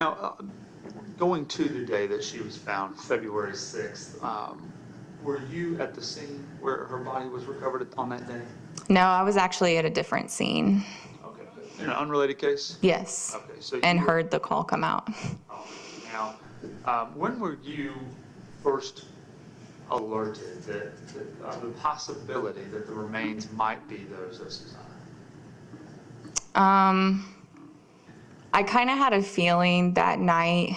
Now, going to the day that she was found, February 6th, were you at the scene where her body was recovered on that day? No, I was actually at a different scene. Okay. In an unrelated case? Yes. Okay, so And you were, heard the call come out. now, when were you first alerted that the possibility that the remains might be those of Susana? I kind of had a feeling that night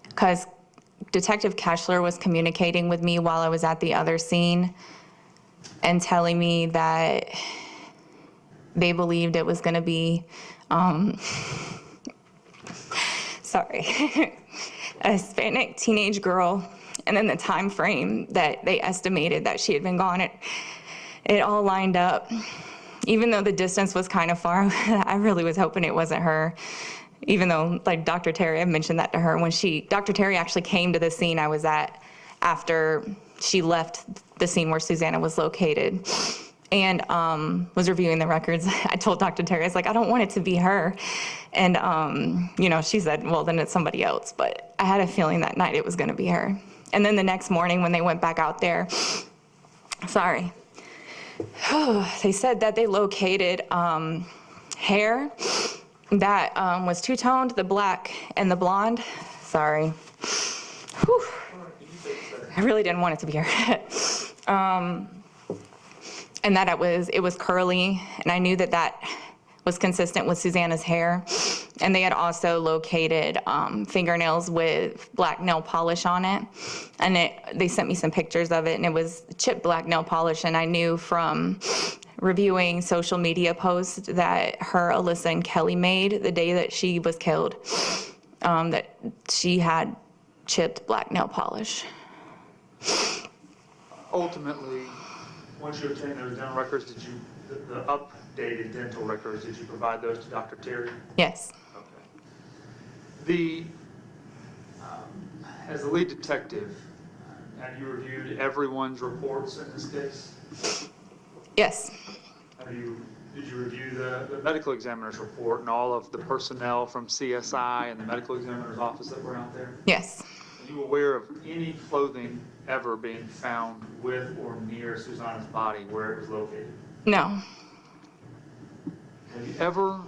because Detective Keshler was communicating with me while I was at the other scene and telling me that they believed it was going to be, sorry, a Hispanic teenage girl, and then the time frame that they estimated that she had been gone. It all lined up. Even though the distance was kind of far, I really was hoping it wasn't her. Even though, like Dr. Terry, I mentioned that to her when Dr. Terry actually came to the scene I was at after she left the scene where Susana was located and was reviewing the records. I told Dr. Terry, I was like, I don't want it to be her. And, she said, well, then it's somebody else. But I had a feeling that night it was going to be her. And then the next morning when they went back out there, they said that they located hair that was two-toned, the black and the blonde. Sorry. Whew. I really didn't want it to be her. And that it was curly, and I knew that was consistent with Susana's hair. And they had also located fingernails with black nail polish on it. And they sent me some pictures of it, and it was chipped black nail polish. And I knew from reviewing social media posts that Alyssa and Kelly made the day that she was killed, that she had chipped black nail polish. Ultimately, once you obtained those dental records, the updated dental records, did you provide those to Dr. Terry? Yes. Okay. As the lead detective, have you reviewed everyone's reports in this case? Yes. Did you review the medical examiner's report and all of the personnel from CSI and the medical examiner's office that were out there? Yes. Are you aware of any clothing ever being found with or near Susana's body where it was located? No. Have you ever,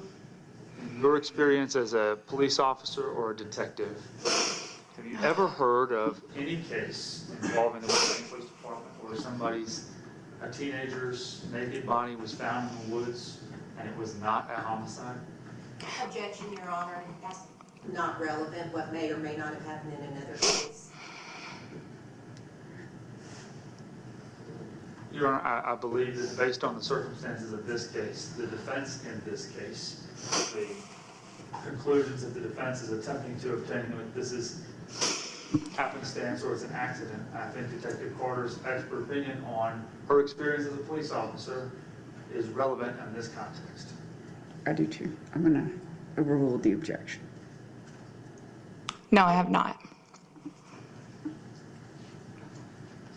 in your experience as a police officer or a detective, have you ever heard of any case involving the Bryant Police Department where a teenager's naked body was found in the woods and it was not a homicide? Objection, Your Honor. That's not relevant. What may or may not have happened in another case. Your Honor, I believe that based on the circumstances of this case, the defense in this case, the conclusions that the defense is attempting to obtain, that this is happenstance or it's an accident, I think Detective Carter's expert opinion on her experience as a police officer is relevant in this context. I do too. I'm going to overrule the objection. No, I have not.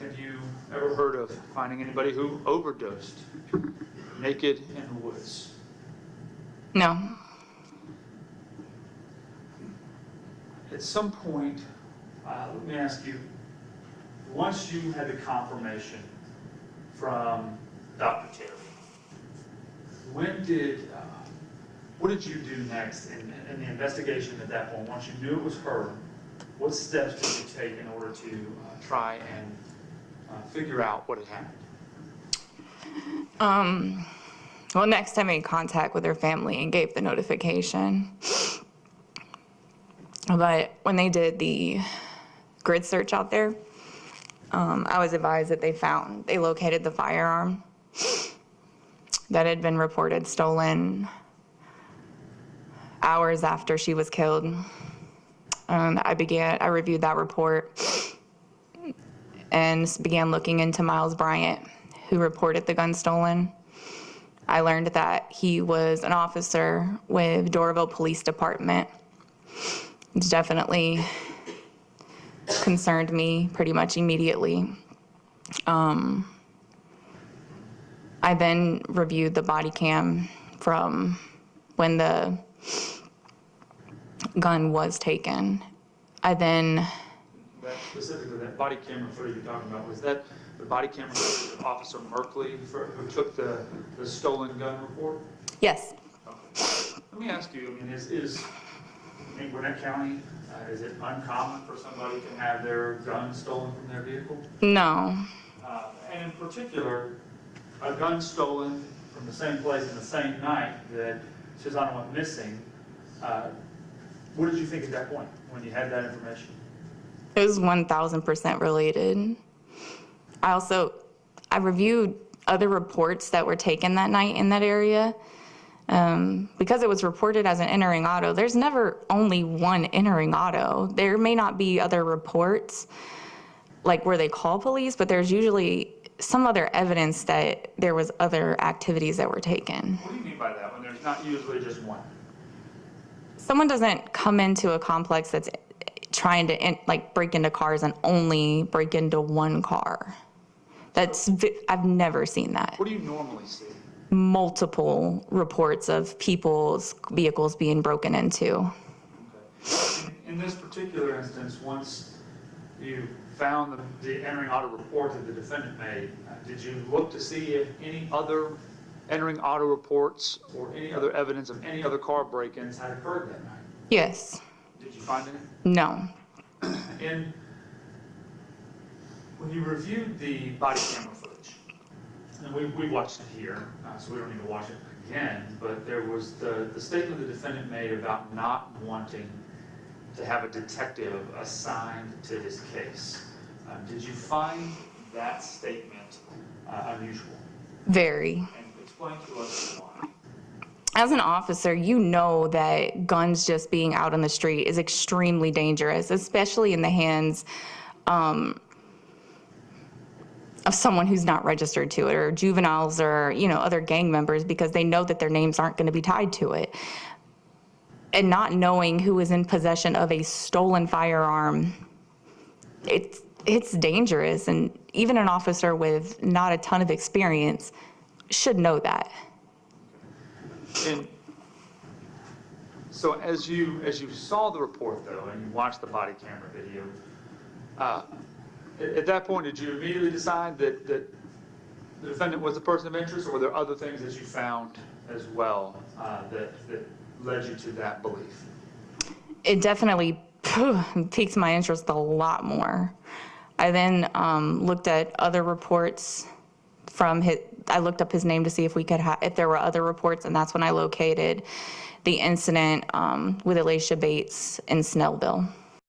Have you ever heard of finding anybody who overdosed naked in the woods? No. At some point, let me ask you, once you had the confirmation from Dr. Terry, what did you do next in the investigation at that point? Once you knew it was her, what steps did you take in order to try and figure out what had happened? Well, next I made contact with her family and gave the notification. But when they did the grid search out there, I was advised that they located the firearm that had been reported stolen hours after she was killed. I reviewed that report and began looking into Miles Bryant, who reported the gun stolen. I learned that he was an officer with Doraville Police Department. It's definitely concerned me pretty much immediately. I then reviewed the body cam from when the gun was taken. I then, That specifically, that body camera footage you're talking about, was that the body camera footage of Officer Merkley who took the stolen gun report? yes, Okay. Let me ask you, I mean, in Gwinnett County, is it uncommon for somebody to have their gun stolen from their vehicle? no. And in particular, a gun stolen from the same place in the same night that Susana went missing. What did you think at that point when you had that information? It was 1,000% related. I reviewed other reports that were taken that night in that area. Because it was reported as an entering auto, there's never only one entering auto. There may not be other reports, like where they call police, but there's usually some other evidence that there was other activities that were taken. What do you mean by that, when there's not usually just one? Someone doesn't come into a complex that's trying to break into cars and only break into one car. I've never seen that. What do you normally see? Multiple reports of people's vehicles being broken into. Okay. In this particular instance, once you found the entering auto report that the defendant made, did you look to see if any other entering auto reports or any other evidence of any other car break-ins had occurred that night? Yes. Did you find any? No. And when you reviewed the body camera footage, and we watched it here, so we don't need to watch it again, but there was the statement the defendant made about not wanting to have a detective assigned to his case. Did you find that statement unusual? Very. And explain to us why. As an officer, you know that guns just being out on the street is extremely dangerous, especially in the hands of someone who's not registered to it, or juveniles, or other gang members, because they know that their names aren't going to be tied to it. And not knowing who is in possession of a stolen firearm, it's dangerous, and even an officer with not a ton of experience should know that. And so as you saw the report, though, and you watched the body camera video, at that point, did you immediately decide that the defendant was the person of interest, or were there other things that you found as well that led you to that belief? It definitely piques my interest a lot more. I then looked at other reports from I looked up his name to see if if there were other reports, and that's when I located the incident with Alicia Bates in Snellville.